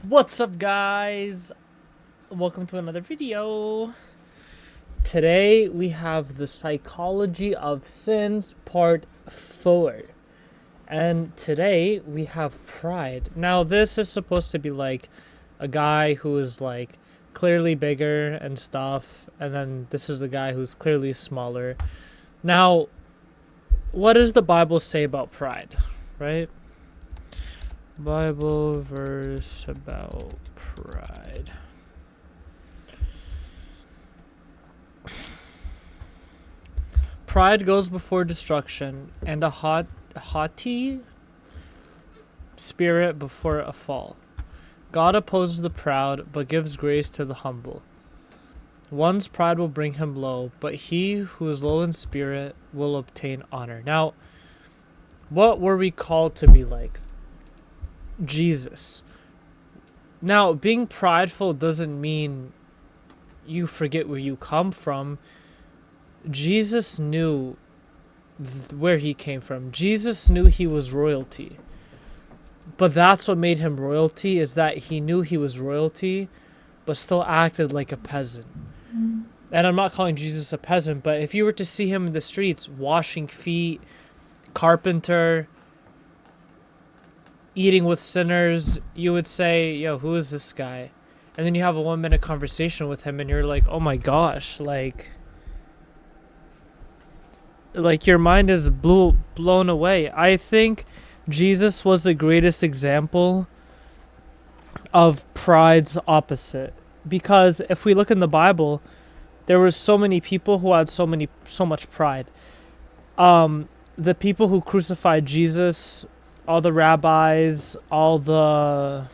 What's up, guys? Welcome to another video. Today we have the psychology of sins part 4. And today we have pride. Now this is supposed to be like a guy who is like clearly bigger and stuff, and then this is the guy who's clearly smaller. Now, what does the Bible say about pride, right? Bible verse about pride. Pride goes before destruction, and a haughty spirit before a fall. God opposes the proud, but gives grace to the humble. One's pride will bring him low, but he who is low in spirit will obtain honor. Now, what were we called to be like? Jesus. Now, being prideful doesn't mean you forget where you come from. Jesus knew where he came from. Jesus knew he was royalty. But that's what made him royalty, is that he knew he was royalty, but still acted like a peasant. And I'm not calling Jesus a peasant, but if you were to see him in the streets, washing feet, carpenter, eating with sinners, you would say, yo, who is this guy? And then you have a 1-minute conversation with him and you're like, oh my gosh, like your mind is blown away. I think Jesus was the greatest example of pride's opposite, because if we look in the Bible, there were so many people who had so much pride. The people who crucified Jesus, all the rabbis, all the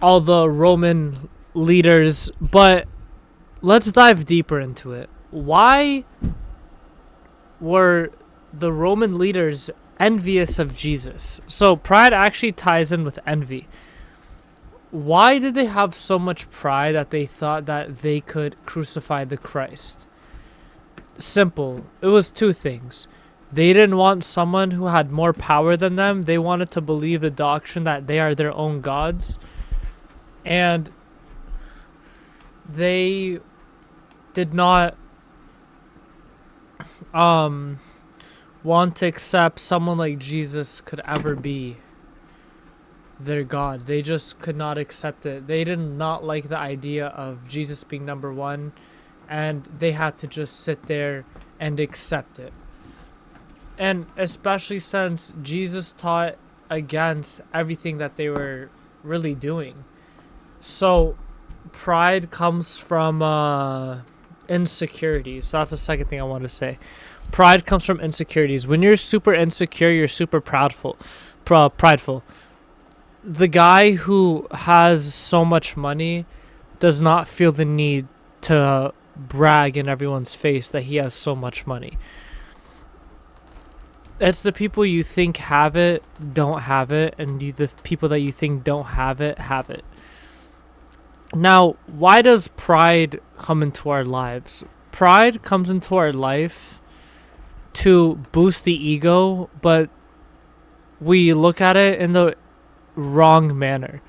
Roman leaders, but let's dive deeper into it. Why were the Roman leaders envious of Jesus? So pride actually ties in with envy. Why did they have so much pride that they thought that they could crucify the Christ? Simple. It was two things. They didn't want someone who had more power than them. They wanted to believe the doctrine that they are their own gods. And they did not want to accept someone like Jesus could ever be their God. They just could not accept it. They did not like the idea of Jesus being number one, and they had to just sit there and accept it. And especially since Jesus taught against everything that they were really doing. So pride comes from insecurity. So that's the second thing I want to say. Pride comes from insecurities. When you're super insecure, you're super prideful. The guy who has so much money does not feel the need to brag in everyone's face that he has so much money. It's the people you think have it, don't have it, and the people that you think don't have it, have it. Now, why does pride come into our lives? Pride comes into our life to boost the ego, but we look at it in the wrong manner.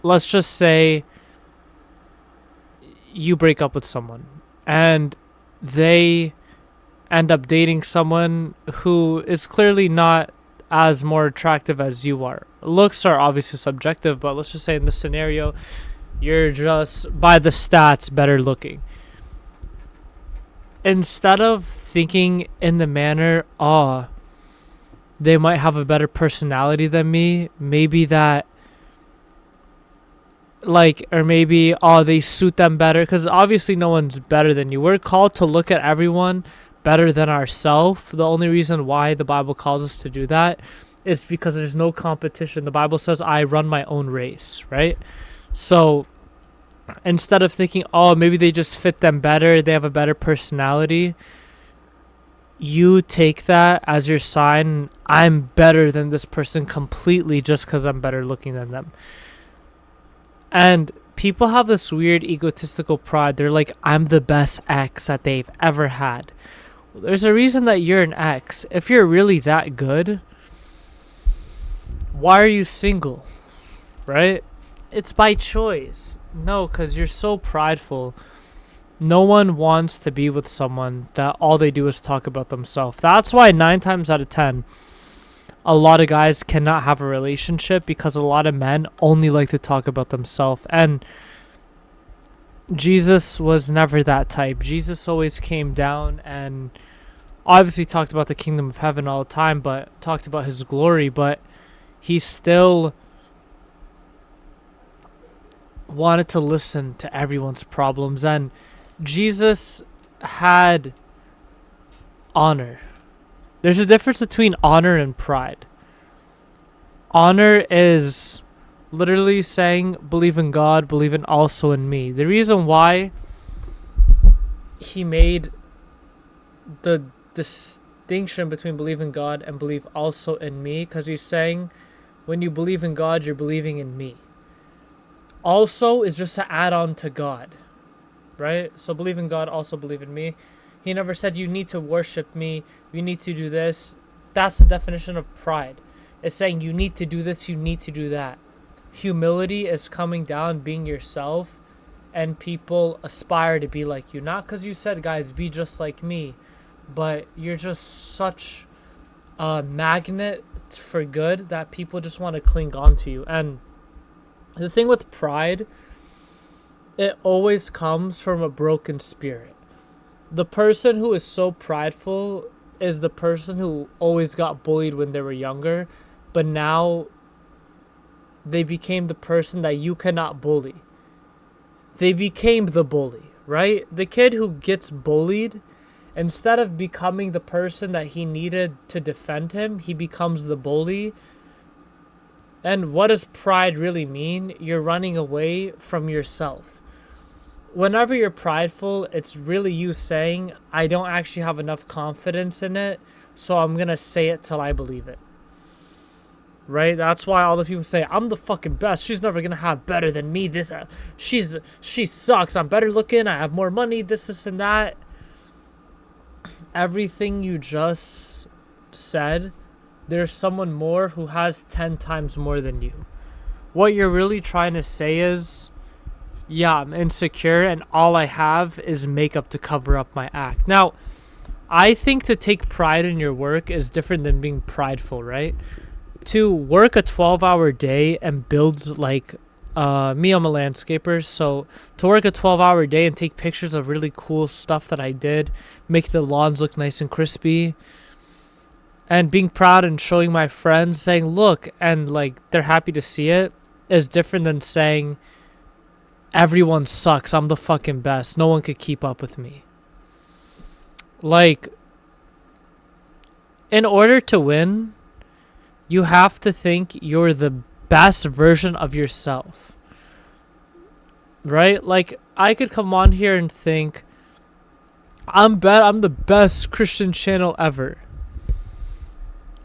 Let's just say you break up with someone and they end up dating someone who is clearly not as more attractive as you are. Looks are obviously subjective, but let's just say in this scenario, you're just, by the stats, better looking. Instead of thinking in the manner, they might have a better personality than me, maybe that, or maybe, they suit them better, because obviously no one's better than you. We're called to look at everyone better than ourselves. The only reason why the Bible calls us to do that is because there's no competition. The Bible says, I run my own race, right? So instead of thinking, maybe they just fit them better, they have a better personality, you take that as your sign. I'm better than this person completely just because I'm better looking than them. And people have this weird egotistical pride. They're like, I'm the best ex that they've ever had. There's a reason that you're an ex. If you're really that good, Why are you single? Right? It's by choice. No, because you're so prideful. No one wants to be with someone that all they do is talk about themselves. That's why 9 times out of 10, a lot of guys cannot have a relationship, because a lot of men only like to talk about themselves. And Jesus was never that type. Jesus always came down and obviously talked about the kingdom of heaven all the time, but talked about his glory, but he still wanted to listen to everyone's problems. And Jesus had honor. There's a difference between honor and pride. Honor is literally saying, believe in God, believe in also in me. The reason why he made the distinction between believe in God and believe also in me, because he's saying, when you believe in God, you're believing in me. Also is just to add on to God, right? So believe in God, also believe in me. He never said you need to worship me, you need to do this. That's the definition of pride. It's saying you need to do this, you need to do that. Humility is coming down, being yourself, and people aspire to be like you. Not because you said, guys, be just like me, but you're just such a magnet for good that people just want to cling on to you. And the thing with pride, it always comes from a broken spirit. The person who is so prideful is the person who always got bullied when they were younger, but now they became the person that you cannot bully. They became the bully, right? The kid who gets bullied, instead of becoming the person that he needed to defend him, he becomes the bully. And what does pride really mean? You're running away from yourself. Whenever you're prideful, it's really you saying, I don't actually have enough confidence in it, so I'm going to say it till I believe it. Right? That's why all the people say, I'm the fucking best. She's never going to have better than me. She sucks. I'm better looking. I have more money. This, and that. Everything you just said, there's someone more who has 10 times more than you. What you're really trying to say is, yeah, I'm insecure and all I have is makeup to cover up my act. Now, I think to take pride in your work is different than being prideful, right? To work a 12-hour day and build, like, me, I'm a landscaper, so to work a 12-hour day and take pictures of really cool stuff that I did, make the lawns look nice and crispy, and being proud and showing my friends, saying, look, and, like, they're happy to see it, is different than saying, everyone sucks, I'm the fucking best, no one could keep up with me. Like, in order to win, you have to think you're the best version of yourself. Right? Like, I could come on here and think, I'm the best Christian channel ever.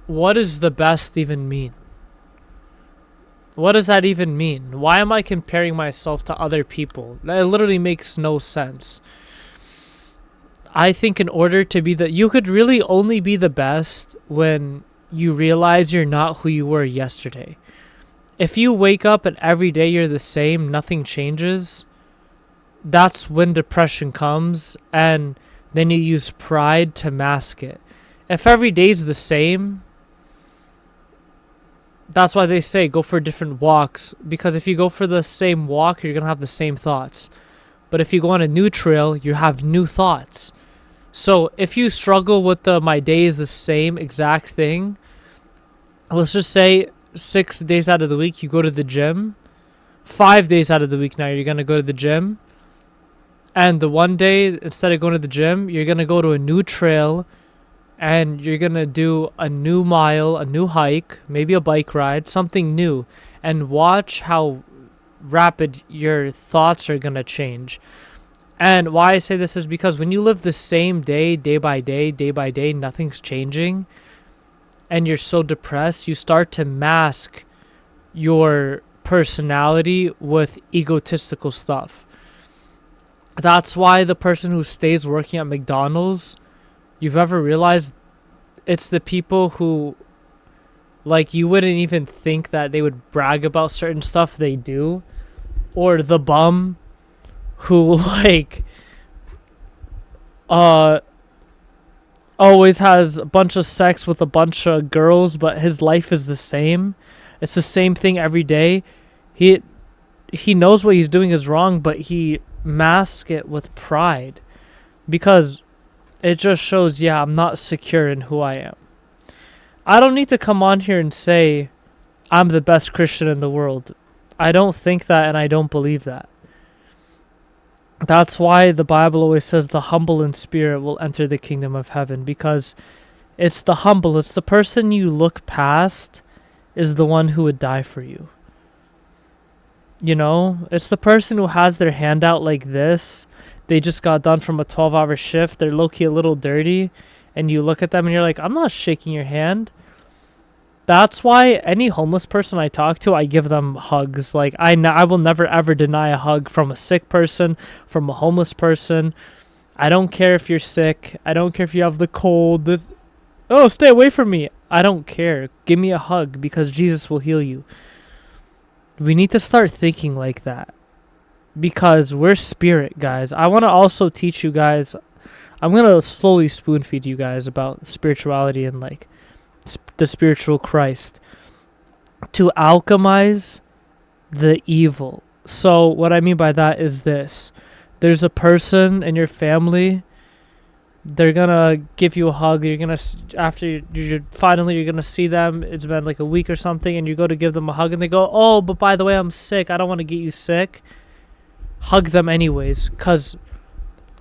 What does the best even mean? What does that even mean? Why am I comparing myself to other people? That literally makes no sense. I think in order to be you could really only be the best when you realize you're not who you were yesterday. If you wake up and every day you're the same, nothing changes, that's when depression comes, and then you use pride to mask it. If every day's the same, that's why they say go for different walks, because if you go for the same walk, you're going to have the same thoughts. But if you go on a new trail, you have new thoughts. So if you struggle with my day is the same exact thing, let's just say 6 days out of the week you go to the gym. 5 days out of the week now you're going to go to the gym. And the one day, instead of going to the gym, you're going to go to a new trail and you're going to do a new mile, a new hike, maybe a bike ride, something new, and watch how rapid your thoughts are going to change. And why I say this is because when you live the same day by day, nothing's changing, and you're so depressed, you start to mask your personality with egotistical stuff. That's why the person who stays working at McDonald's, you've ever realized it's the people who Like, you wouldn't even think that they would brag about certain stuff they do. Or the bum who, like, always has a bunch of sex with a bunch of girls, but his life is the same. It's the same thing every day. He knows what he's doing is wrong, but he masks it with pride. Because it just shows, yeah, I'm not secure in who I am. I don't need to come on here and say I'm the best Christian in the world. I don't think that, and I don't believe that. That's why the Bible always says the humble in spirit will enter the kingdom of heaven, because it's the humble, it's the person you look past is the one who would die for you. You know, it's the person who has their hand out like this. They just got done from a 12-hour shift. They're low-key a little dirty. And you look at them and you're like, I'm not shaking your hand. That's why any homeless person I talk to, I give them hugs. Like, I will never ever deny a hug from a sick person, from a homeless person. I don't care if you're sick. I don't care if you have the cold. Oh, stay away from me. I don't care. Give me a hug because Jesus will heal you. We need to start thinking like that. Because we're spirit, guys. I want to also teach you guys. I'm going to slowly spoon feed you guys about spirituality and like the spiritual Christ. To alchemize the evil. So what I mean by that is this. There's a person in your family. They're going to give you a hug. You're going to, after you're going to see them. It's been like a week or something. And you go to give them a hug. And they go, oh, but by the way, I'm sick. I don't want to get you sick. Hug them anyways. Because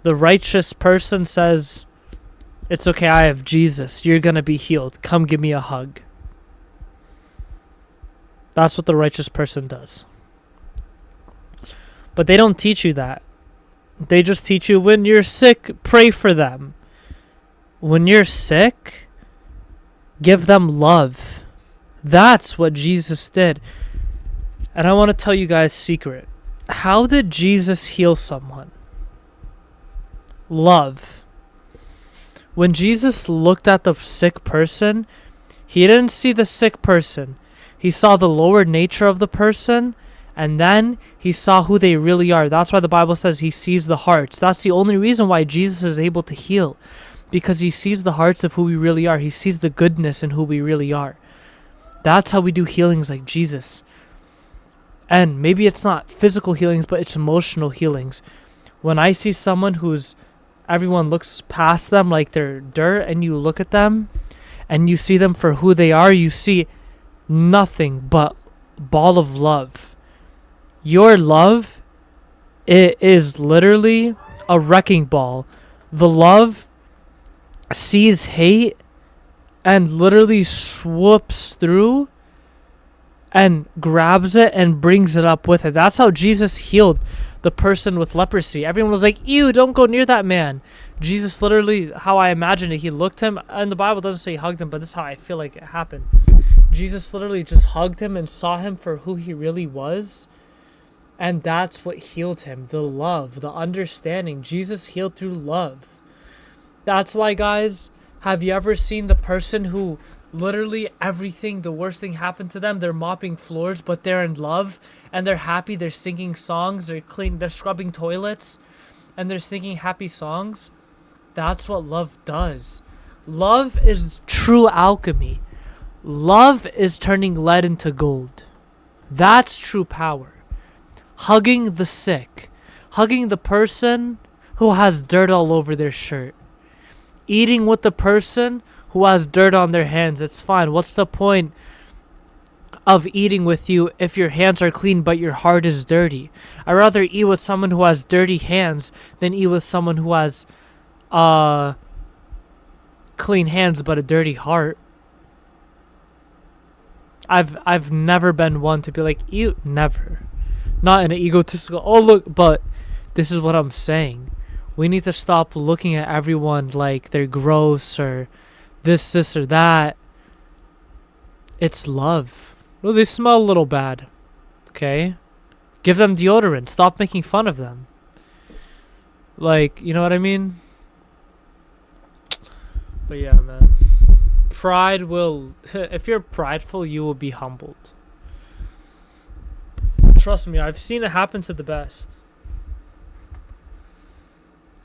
the righteous person says, it's okay, I have Jesus. You're going to be healed. Come give me a hug. That's what the righteous person does. But they don't teach you that. They just teach you when you're sick, pray for them. When you're sick, give them love. That's what Jesus did. And I want to tell you guys a secret. How did Jesus heal someone? Love. When Jesus looked at the sick person, he didn't see the sick person. He saw the lower nature of the person, and then he saw who they really are. That's why the Bible says he sees the hearts. That's the only reason why Jesus is able to heal, because he sees the hearts of who we really are. He sees the goodness in who we really are. That's how we do healings like Jesus. And maybe it's not physical healings, but it's emotional healings. When I see someone everyone looks past them like they're dirt, and you look at them and you see them for who they are, you see nothing but ball of love. Your love, it is literally a wrecking ball. The love sees hate and literally swoops through and grabs it and brings it up with it. That's how Jesus healed the person with leprosy. Everyone was like, ew, don't go near that man. Jesus literally, how I imagine it, he looked him, and the Bible doesn't say he hugged him, but this is how I feel like it happened. Jesus literally just hugged him and saw him for who he really was, and that's what healed him. The love, the understanding. Jesus healed through love. That's why, guys, have you ever seen the person who literally everything, the worst thing happened to them, they're mopping floors, but they're in love, and they're happy, they're singing songs, they're scrubbing toilets, and they're singing happy songs? That's what love does. Love is true alchemy. Love is turning lead into gold. That's true power. Hugging the sick. Hugging the person who has dirt all over their shirt. Eating with the person who has dirt on their hands. It's fine. What's the point of eating with you if your hands are clean but your heart is dirty? I'd rather eat with someone who has dirty hands than eat with someone who has clean hands but a dirty heart. I've never been one to be like, ew, never. Not in an egotistical, oh look, but this is what I'm saying. We need to stop looking at everyone like they're gross or this or that. It's love. Well, they smell a little bad. Okay? Give them deodorant. Stop making fun of them. Like, you know what I mean? But yeah, man. pride will, if you're prideful, you will be humbled. Trust me, I've seen it happen to the best.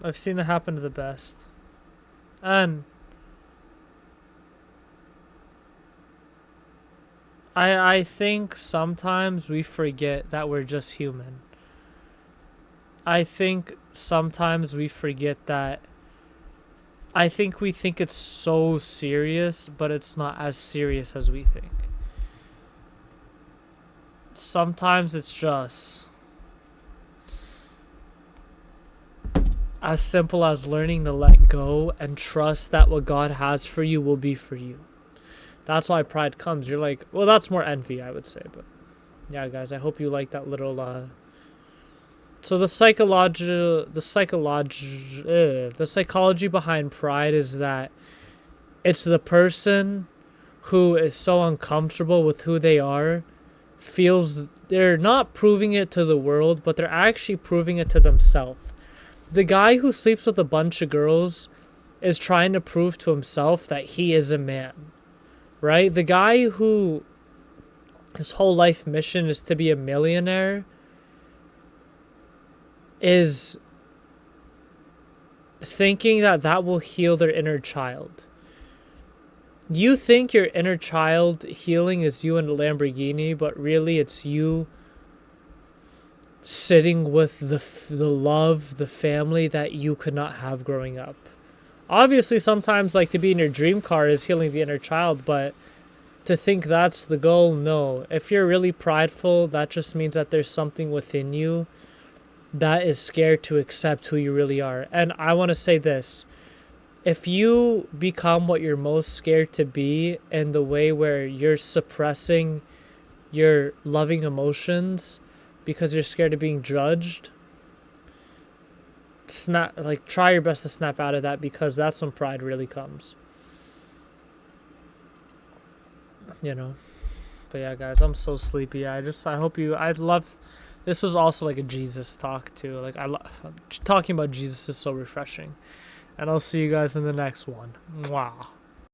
I've seen it happen to the best. And I think sometimes we forget that we're just human. I think sometimes we forget that. I think we think it's so serious, but it's not as serious as we think. Sometimes it's just as simple as learning to let go and trust that what God has for you will be for you. That's why pride comes. You're like, well, that's more envy, I would say. But yeah, guys, I hope you like that little. So the psychology behind pride is that it's the person who is so uncomfortable with who they are, feels they're not proving it to the world, but they're actually proving it to themselves. The guy who sleeps with a bunch of girls is trying to prove to himself that he is a man, right? The guy who his whole life mission is to be a millionaire is thinking that that will heal their inner child. You think your inner child healing is you in a Lamborghini, but really it's you sitting with the love, the family that you could not have growing up. Obviously, sometimes like to be in your dream car is healing the inner child, but to think that's the goal, no. If you're really prideful, that just means that there's something within you that is scared to accept who you really are. And I want to say this. If you become what you're most scared to be in the way where you're suppressing your loving emotions because you're scared of being judged, try your best to snap out of that, because that's when pride really comes. You know. But yeah, guys, I'm so sleepy. I hope this was also like a Jesus talk too. Like talking about Jesus is so refreshing. And I'll see you guys in the next one. Mwah.